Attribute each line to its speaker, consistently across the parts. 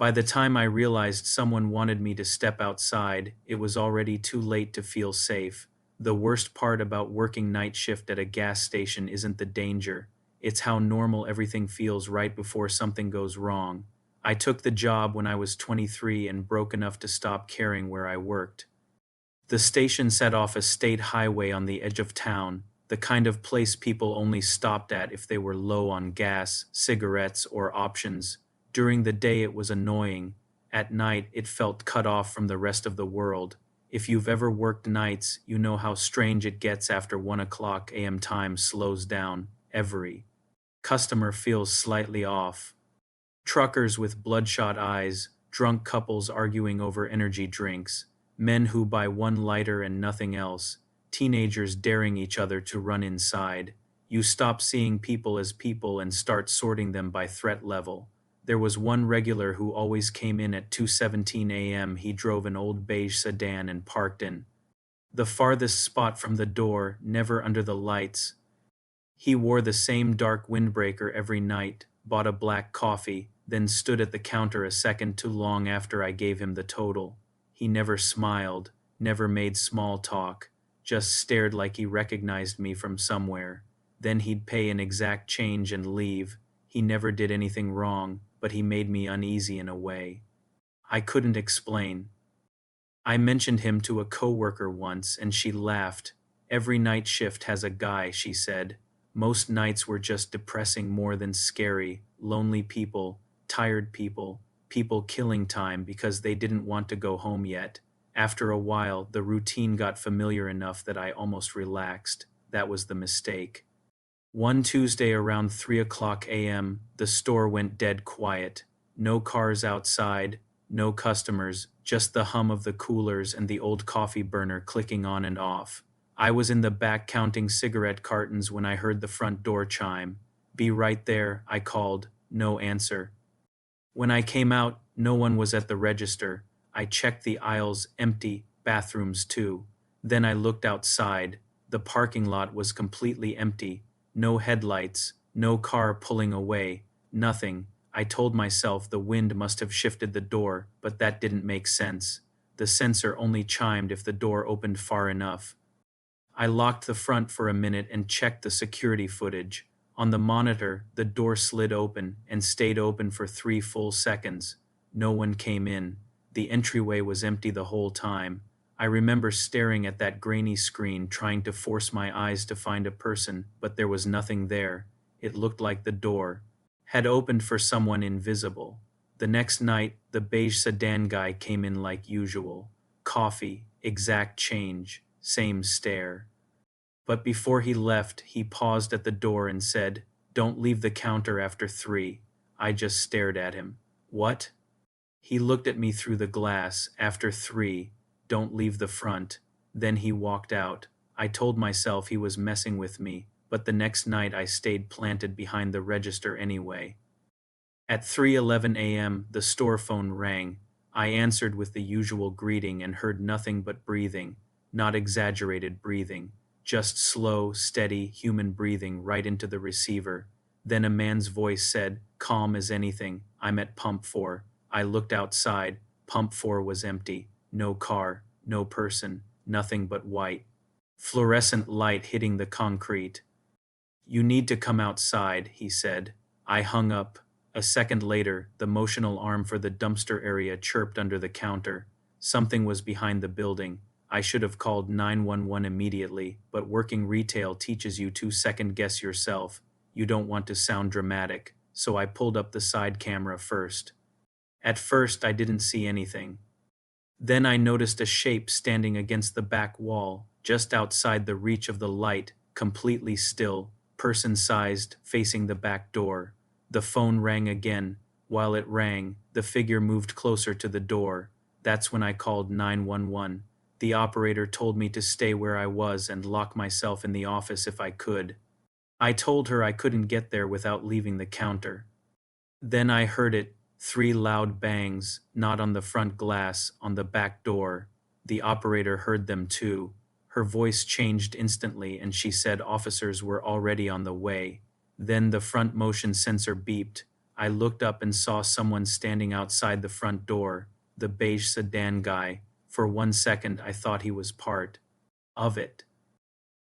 Speaker 1: By the time I realized someone wanted me to step outside, it was already too late to feel safe. The worst part about working night shift at a gas station isn't the danger. It's how normal everything feels right before something goes wrong. I took the job when I was 23 and broke enough to stop caring where I worked. The station set off a state highway on the edge of town, the kind of place people only stopped at if they were low on gas, cigarettes, or options. During the day it was annoying. At night it felt cut off from the rest of the world. If you've ever worked nights, you know how strange it gets after 1 o'clock a.m. Time slows down. Every customer feels slightly off. Truckers with bloodshot eyes, drunk couples arguing over energy drinks, men who buy one lighter and nothing else, teenagers daring each other to run inside. You stop seeing people as people and start sorting them by threat level. There was one regular who always came in at 2:17 a.m. He drove an old beige sedan and parked in the farthest spot from the door, never under the lights. He wore the same dark windbreaker every night, bought a black coffee, then stood at the counter a second too long after I gave him the total. He never smiled, never made small talk, just stared like he recognized me from somewhere. Then he'd pay an exact change and leave. He never did anything wrong, but he made me uneasy in a way I couldn't explain. I mentioned him to a coworker once, and she laughed. Every night shift has a guy, she said. Most nights were just depressing more than scary, lonely people, tired people, people killing time because they didn't want to go home yet. After a while, the routine got familiar enough that I almost relaxed. That was the mistake. One Tuesday around 3 o'clock a.m., the store went dead quiet. No cars outside, no customers, just the hum of the coolers and the old coffee burner clicking on and off. I was in the back counting cigarette cartons when I heard the front door chime. "Be right there," I called. No answer. When I came out, no one was at the register. I checked the aisles, empty, bathrooms too. Then I looked outside. The parking lot was completely empty. No headlights, no car pulling away, nothing. I told myself the wind must have shifted the door, but that didn't make sense. The sensor only chimed if the door opened far enough. I locked the front for a minute and checked the security footage. On the monitor, the door slid open and stayed open for 3 full seconds. No one came in. The entryway was empty the whole time. I remember staring at that grainy screen, trying to force my eyes to find a person, but there was nothing there. It looked like the door had opened for someone invisible. The next night, the beige sedan guy came in like usual. Coffee, exact change, same stare. But before he left, he paused at the door and said, "Don't leave the counter after 3. I just stared at him. "What?" He looked at me through the glass. "After 3. Don't leave the front." Then he walked out. I told myself he was messing with me, but the next night I stayed planted behind the register anyway. At 3:11 a.m., the store phone rang. I answered with the usual greeting and heard nothing but breathing, not exaggerated breathing, just slow, steady, human breathing right into the receiver. Then a man's voice said, calm as anything, "I'm at pump 4. I looked outside. Pump 4 was empty. No car, no person, nothing but white. Fluorescent light hitting the concrete. "You need to come outside," he said. I hung up. A second later, the motional arm for the dumpster area chirped under the counter. Something was behind the building. I should have called 911 immediately, but working retail teaches you to second-guess yourself. You don't want to sound dramatic, so I pulled up the side camera first. At first, I didn't see anything. Then I noticed a shape standing against the back wall, just outside the reach of the light, completely still, person-sized, facing the back door. The phone rang again. While it rang, the figure moved closer to the door. That's when I called 911. The operator told me to stay where I was and lock myself in the office if I could. I told her I couldn't get there without leaving the counter. Then I heard it, 3 loud bangs, not on the front glass, on the back door. The operator heard them too. Her voice changed instantly and she said officers were already on the way. Then the front motion sensor beeped. I looked up and saw someone standing outside the front door, the beige sedan guy. For 1 second, I thought he was part of it.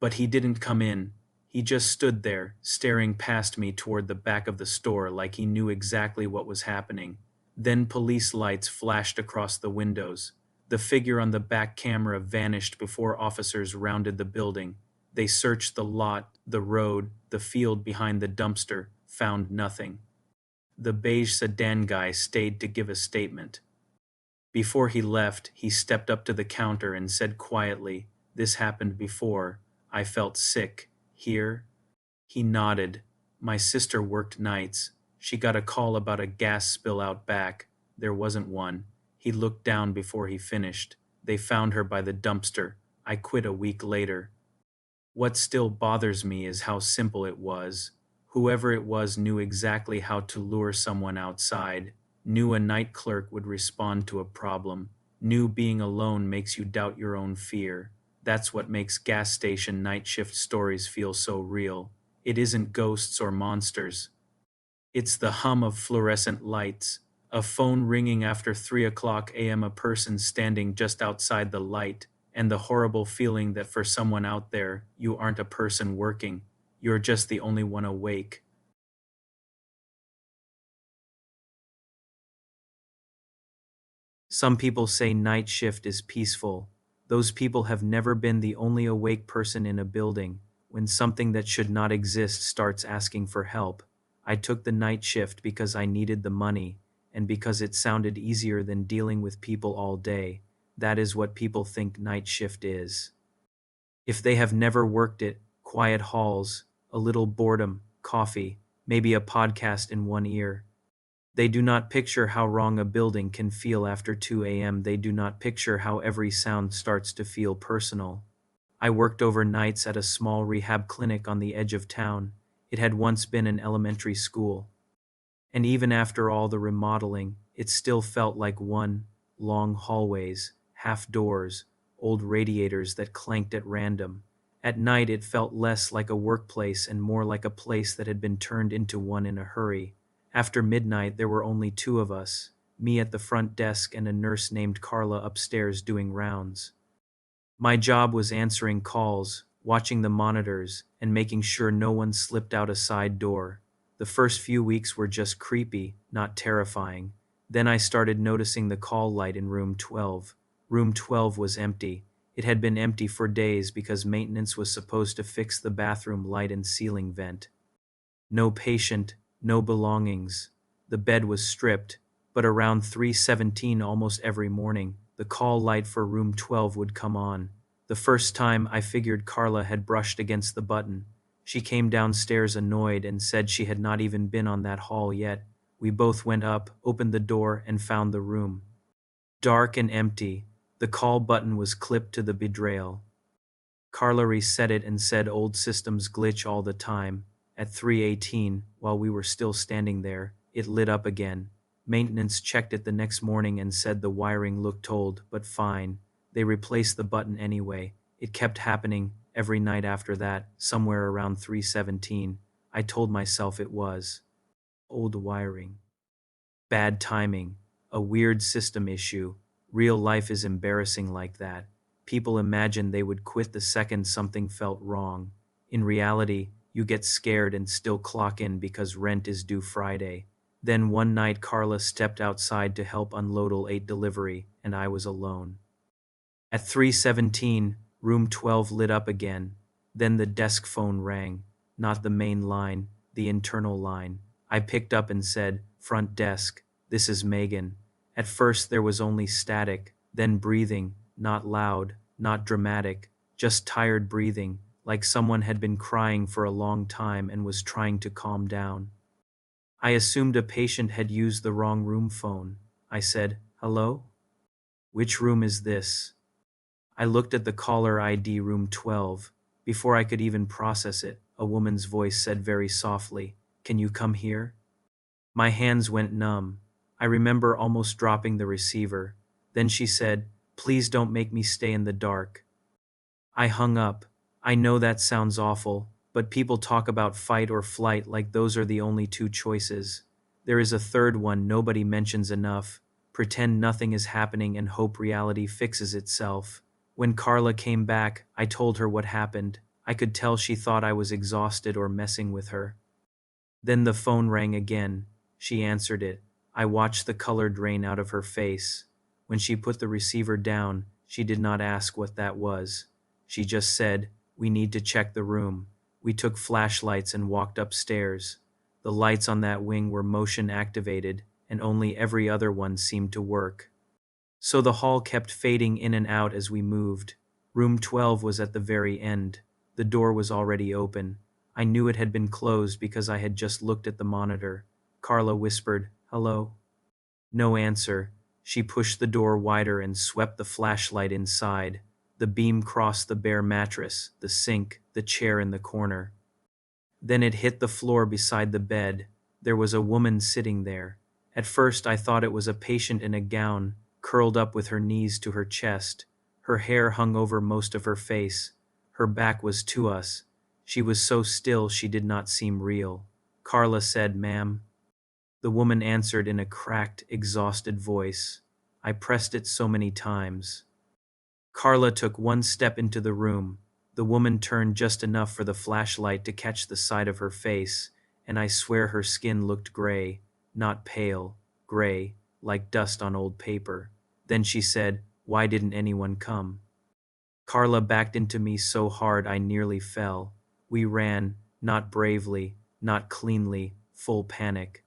Speaker 1: But he didn't come in. He just stood there, staring past me toward the back of the store like he knew exactly what was happening. Then police lights flashed across the windows. The figure on the back camera vanished before officers rounded the building. They searched the lot, the road, the field behind the dumpster, found nothing. The beige sedan guy stayed to give a statement. Before he left, he stepped up to the counter and said quietly, "This happened before. I felt sick. Here?" He nodded. "My sister worked nights. She got a call about a gas spill out back. There wasn't one." He looked down before he finished. "They found her by the dumpster. I quit a week later." What still bothers me is how simple it was. Whoever it was knew exactly how to lure someone outside, knew a night clerk would respond to a problem, knew being alone makes you doubt your own fear. That's what makes gas station night shift stories feel so real. It isn't ghosts or monsters. It's the hum of fluorescent lights, a phone ringing after 3 o'clock a.m., a person standing just outside the light, and the horrible feeling that for someone out there, you aren't a person working. You're just the only one awake. Some people say night shift is peaceful. Those people have never been the only awake person in a building. When something that should not exist starts asking for help. I took the night shift because I needed the money, and because it sounded easier than dealing with people all day. That is what people think night shift is. If they have never worked it, quiet halls, a little boredom, coffee, maybe a podcast in one ear. They do not picture how wrong a building can feel after 2 a.m. They do not picture how every sound starts to feel personal. I worked overnights at a small rehab clinic on the edge of town. It had once been an elementary school. And even after all the remodeling, it still felt like one, long hallways, half doors, old radiators that clanked at random. At night it felt less like a workplace and more like a place that had been turned into one in a hurry. After midnight there were only two of us, me at the front desk and a nurse named Carla upstairs doing rounds. My job was answering calls, watching the monitors, and making sure no one slipped out a side door. The first few weeks were just creepy, not terrifying. Then I started noticing the call light in room 12. Room 12 was empty. It had been empty for days because maintenance was supposed to fix the bathroom light and ceiling vent. No patient, no belongings. The bed was stripped, but around 3:17 almost every morning, the call light for room 12 would come on. The first time I figured Carla had brushed against the button. She came downstairs annoyed and said she had not even been on that hall yet. We both went up, opened the door, and found the room. Dark and empty. The call button was clipped to the bedrail. Carla reset it and said old systems glitch all the time. At 3:18, while we were still standing there, it lit up again. Maintenance checked it the next morning and said the wiring looked old, but fine. They replaced the button anyway. It kept happening every night after that, somewhere around 3:17. I told myself it was old wiring. Bad timing. A weird system issue. Real life is embarrassing like that. People imagine they would quit the second something felt wrong. In reality, you get scared and still clock in because rent is due Friday. Then one night Carla stepped outside to help unload a delivery, and I was alone. At 3:17, room 12 lit up again. Then the desk phone rang. Not the main line, the internal line. I picked up and said, "Front desk, this is Megan." At first there was only static, then breathing, not loud, not dramatic, just tired breathing, like someone had been crying for a long time and was trying to calm down. I assumed a patient had used the wrong room phone. I said, "Hello? Which room is this?" I looked at the caller ID room 12. Before I could even process it, a woman's voice said very softly, "Can you come here?" My hands went numb. I remember almost dropping the receiver. Then she said, "Please don't make me stay in the dark." I hung up. I know that sounds awful, but people talk about fight or flight like those are the only two choices. There is a third one nobody mentions enough. Pretend nothing is happening and hope reality fixes itself. When Carla came back, I told her what happened. I could tell she thought I was exhausted or messing with her. Then the phone rang again. She answered it. I watched the color drain out of her face. When she put the receiver down, she did not ask what that was. She just said, "We need to check the room." We took flashlights and walked upstairs. The lights on that wing were motion activated, and only every other one seemed to work. So the hall kept fading in and out as we moved. Room 12 was at the very end. The door was already open. I knew it had been closed because I had just looked at the monitor. Carla whispered, "Hello?" No answer. She pushed the door wider and swept the flashlight inside. The beam crossed the bare mattress, the sink, the chair in the corner. Then it hit the floor beside the bed. There was a woman sitting there. At first I thought it was a patient in a gown, curled up with her knees to her chest. Her hair hung over most of her face. Her back was to us. She was so still she did not seem real. Carla said, "Ma'am." The woman answered in a cracked, exhausted voice. I pressed it so many times. Carla took one step into the room. The woman turned just enough for the flashlight to catch the side of her face, and I swear her skin looked gray, not pale, gray, like dust on old paper. Then she said, "Why didn't anyone come?" Carla backed into me so hard I nearly fell. We ran, not bravely, not cleanly, full panic.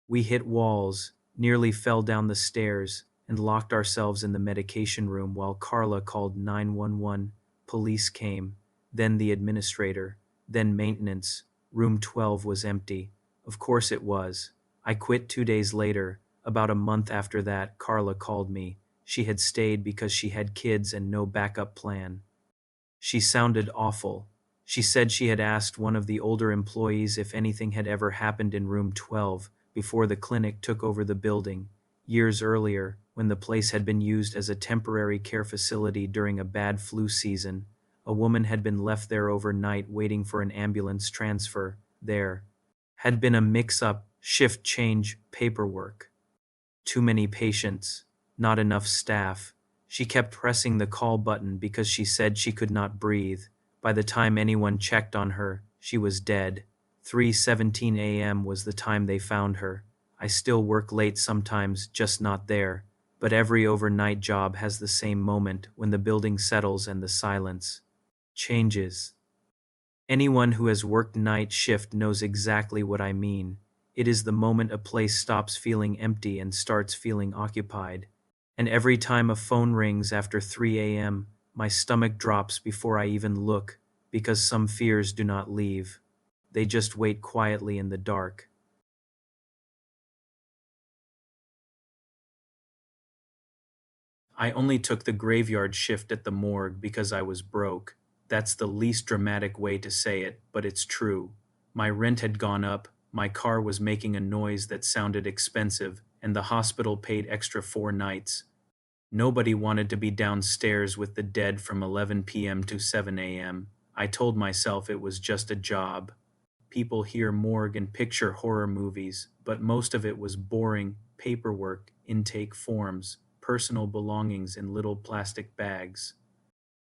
Speaker 1: We hit walls, nearly fell down the stairs, and locked ourselves in the medication room while Carla called 911. Police came, then the administrator, then maintenance. Room 12 was empty. Of course it was. I quit 2 days later. About a month after that, Carla called me. She had stayed because she had kids and no backup plan. She sounded awful. She said she had asked one of the older employees if anything had ever happened in room 12 before the clinic took over the building. Years earlier, when the place had been used as a temporary care facility during a bad flu season, a woman had been left there overnight waiting for an ambulance transfer. There had been a mix-up, shift change, paperwork. Too many patients, not enough staff. She kept pressing the call button because she said she could not breathe. By the time anyone checked on her, she was dead. 3:17 a.m. was the time they found her. I still work late sometimes, just not there. But every overnight job has the same moment when the building settles and the silence changes. Anyone who has worked night shift knows exactly what I mean. It is the moment a place stops feeling empty and starts feeling occupied. And every time a phone rings after 3 a.m., my stomach drops before I even look, because some fears do not leave. They just wait quietly in the dark. I only took the graveyard shift at the morgue because I was broke. That's the least dramatic way to say it, but it's true. My rent had gone up, my car was making a noise that sounded expensive, and the hospital paid extra 4 nights. Nobody wanted to be downstairs with the dead from 11 p.m. to 7 a.m. I told myself it was just a job. People hear morgue and picture horror movies, but most of it was boring paperwork, intake forms, personal belongings in little plastic bags,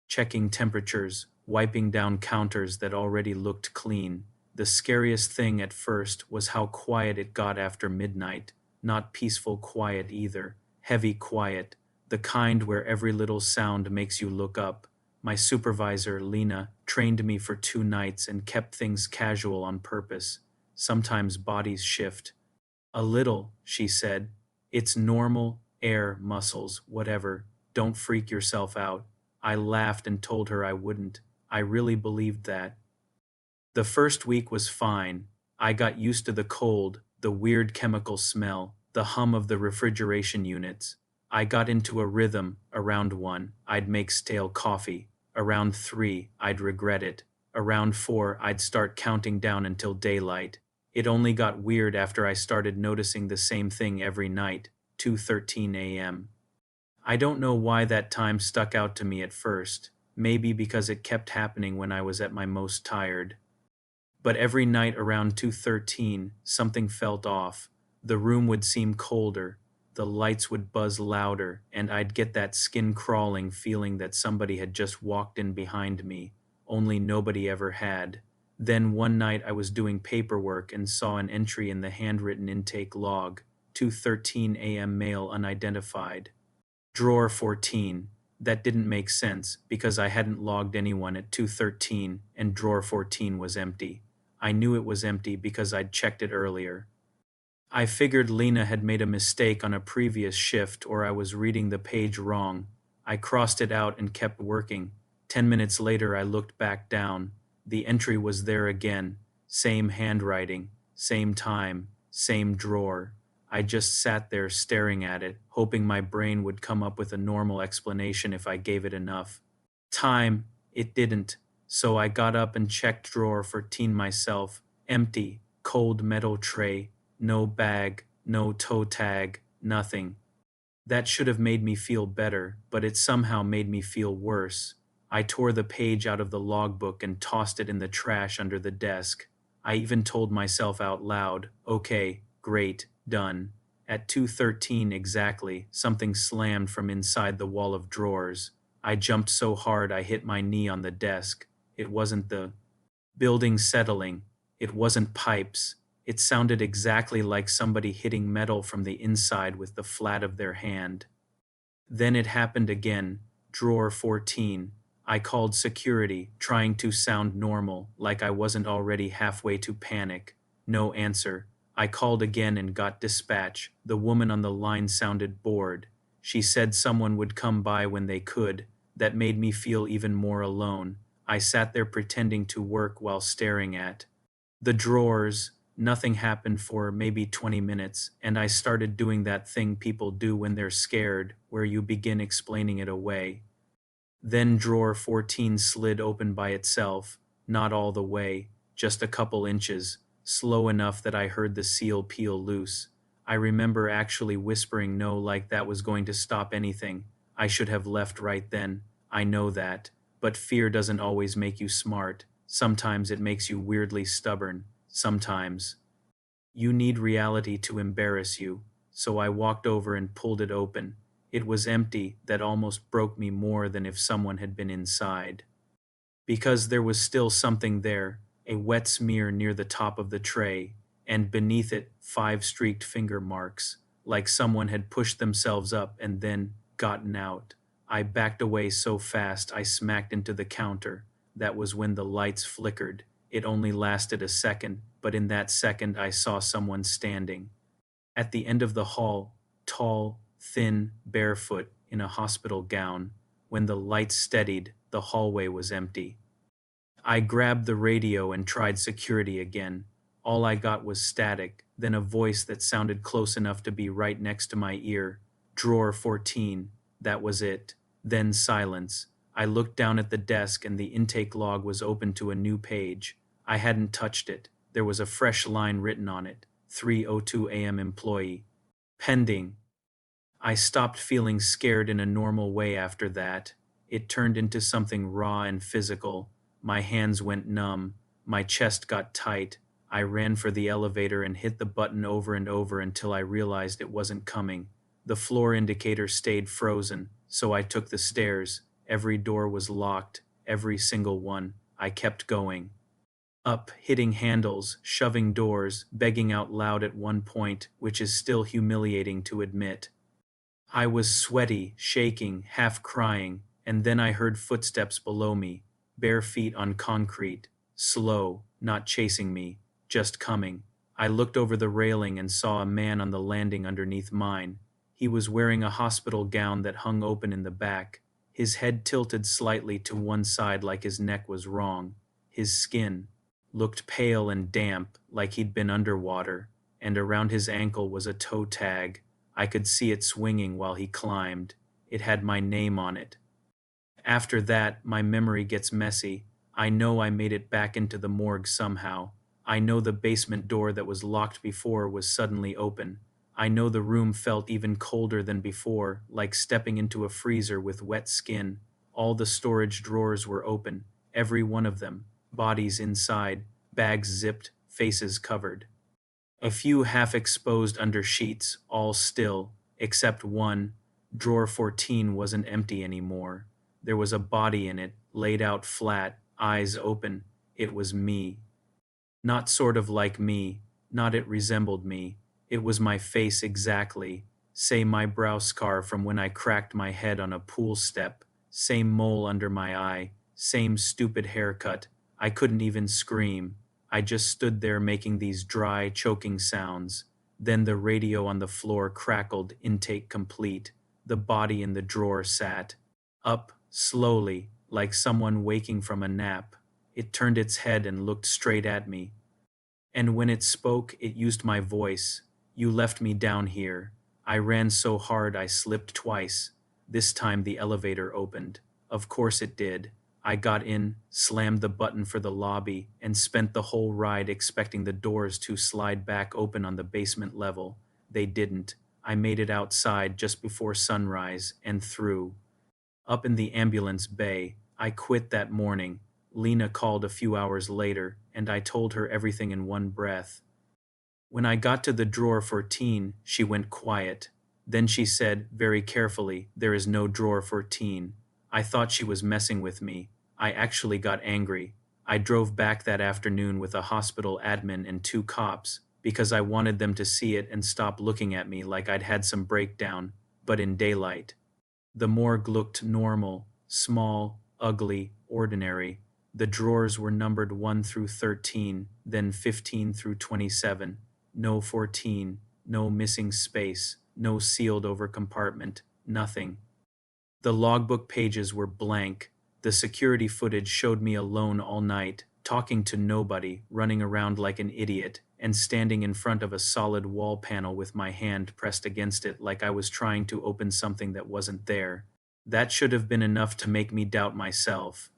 Speaker 1: checking temperatures, wiping down counters that already looked clean. The scariest thing at first was how quiet it got after midnight. Not peaceful quiet either, heavy quiet, the kind where every little sound makes you look up. My supervisor, Lena, trained me for 2 nights and kept things casual on purpose. Sometimes bodies shift. "A little," she said. "It's normal, air, muscles, whatever. Don't freak yourself out." I laughed and told her I wouldn't. I really believed that. The first week was fine. I got used to the cold, the weird chemical smell, the hum of the refrigeration units. I got into a rhythm. Around 1, I'd make stale coffee. Around 3, I'd regret it. Around 4, I'd start counting down until daylight. It only got weird after I started noticing the same thing every night, 2:13 a.m. I don't know why that time stuck out to me at first, maybe because it kept happening when I was at my most tired. But every night around 2:13, something felt off. The room would seem colder, the lights would buzz louder, and I'd get that skin-crawling feeling that somebody had just walked in behind me, only nobody ever had. Then one night I was doing paperwork and saw an entry in the handwritten intake log, 2:13 a.m. mail unidentified. Drawer 14. That didn't make sense because I hadn't logged anyone at 2:13 and drawer 14 was empty. I knew it was empty because I'd checked it earlier. I figured Lena had made a mistake on a previous shift or I was reading the page wrong. I crossed it out and kept working. 10 minutes later, I looked back down. The entry was there again. Same handwriting, same time, same drawer. I just sat there staring at it, hoping my brain would come up with a normal explanation if I gave it enough time. It didn't, so I got up and checked drawer 14 myself. Empty, cold metal tray. No bag, no toe tag, nothing. That should have made me feel better, but it somehow made me feel worse. I tore the page out of the logbook and tossed it in the trash under the desk. I even told myself out loud, okay, great, done. At 2:13 exactly, something slammed from inside the wall of drawers. I jumped so hard I hit my knee on the desk. It wasn't the building settling. It wasn't pipes. It sounded exactly like somebody hitting metal from the inside with the flat of their hand. Then it happened again. Drawer 14. I called security, trying to sound normal, like I wasn't already halfway to panic. No answer. I called again and got dispatch. The woman on the line sounded bored. She said someone would come by when they could. That made me feel even more alone. I sat there pretending to work while staring at the drawers. Nothing happened for maybe 20 minutes, and I started doing that thing people do when they're scared, where you begin explaining it away. Then drawer 14 slid open by itself, not all the way, just a couple inches, slow enough that I heard the seal peel loose. I remember actually whispering no like that was going to stop anything. I should have left right then. I know that. But fear doesn't always make you smart. Sometimes it makes you weirdly stubborn. Sometimes you need reality to embarrass you. So I walked over and pulled it open. It was empty. That almost broke me more than if someone had been inside. Because there was still something there, a wet smear near the top of the tray, and beneath it 5 streaked finger marks, like someone had pushed themselves up and then gotten out. I backed away so fast I smacked into the counter. That was when the lights flickered. It only lasted a second, but in that second I saw someone standing. At the end of the hall, tall, thin, barefoot, in a hospital gown. When the lights steadied, the hallway was empty. I grabbed the radio and tried security again. All I got was static, then a voice that sounded close enough to be right next to my ear. Drawer 14. That was it. Then silence. I looked down at the desk and the intake log was open to a new page. I hadn't touched it. There was a fresh line written on it. 3:02 a.m. employee. Pending. I stopped feeling scared in a normal way after that. It turned into something raw and physical. My hands went numb. My chest got tight. I ran for the elevator and hit the button over and over until I realized it wasn't coming. The floor indicator stayed frozen, so I took the stairs. Every door was locked, every single one. I kept going. Up, hitting handles, shoving doors, begging out loud at one point, which is still humiliating to admit. I was sweaty, shaking, half crying, and then I heard footsteps below me, bare feet on concrete, slow, not chasing me, just coming. I looked over the railing and saw a man on the landing underneath mine. He was wearing a hospital gown that hung open in the back, his head tilted slightly to one side like his neck was wrong. His skin looked pale and damp, like he'd been underwater, and around his ankle was a toe tag. I could see it swinging while he climbed. It had my name on it. After that, my memory gets messy. I know I made it back into the morgue somehow. I know the basement door that was locked before was suddenly open. I know the room felt even colder than before, like stepping into a freezer with wet skin. All the storage drawers were open, every one of them, bodies inside, bags zipped, faces covered. A few half-exposed under sheets, all still, except one. Drawer 14 wasn't empty anymore. There was a body in it, laid out flat, eyes open. It was me. Not sort of like me, not it resembled me. It was my face exactly. Say my brow scar from when I cracked my head on a pool step. Same mole under my eye. Same stupid haircut. I couldn't even scream. I just stood there making these dry, choking sounds. Then the radio on the floor crackled, intake complete. The body in the drawer sat up, slowly, like someone waking from a nap. It turned its head and looked straight at me. And when it spoke, it used my voice. You left me down here. I ran so hard I slipped twice. This time the elevator opened. Of course it did. I got in, slammed the button for the lobby, and spent the whole ride expecting the doors to slide back open on the basement level. They didn't. I made it outside just before sunrise and through. Up in the ambulance bay, I quit that morning. Lena called a few hours later, and I told her everything in one breath. When I got to the drawer 14, she went quiet. Then she said, very carefully, there is no drawer 14. I thought she was messing with me. I actually got angry. I drove back that afternoon with a hospital admin and 2 cops, because I wanted them to see it and stop looking at me like I'd had some breakdown, but in daylight. The morgue looked normal, small, ugly, ordinary. The drawers were numbered 1 through 13, then 15 through 27. No 14, no missing space, no sealed over compartment, nothing. The logbook pages were blank. The security footage showed me alone all night, talking to nobody, running around like an idiot, and standing in front of a solid wall panel with my hand pressed against it like I was trying to open something that wasn't there. That should have been enough to make me doubt myself.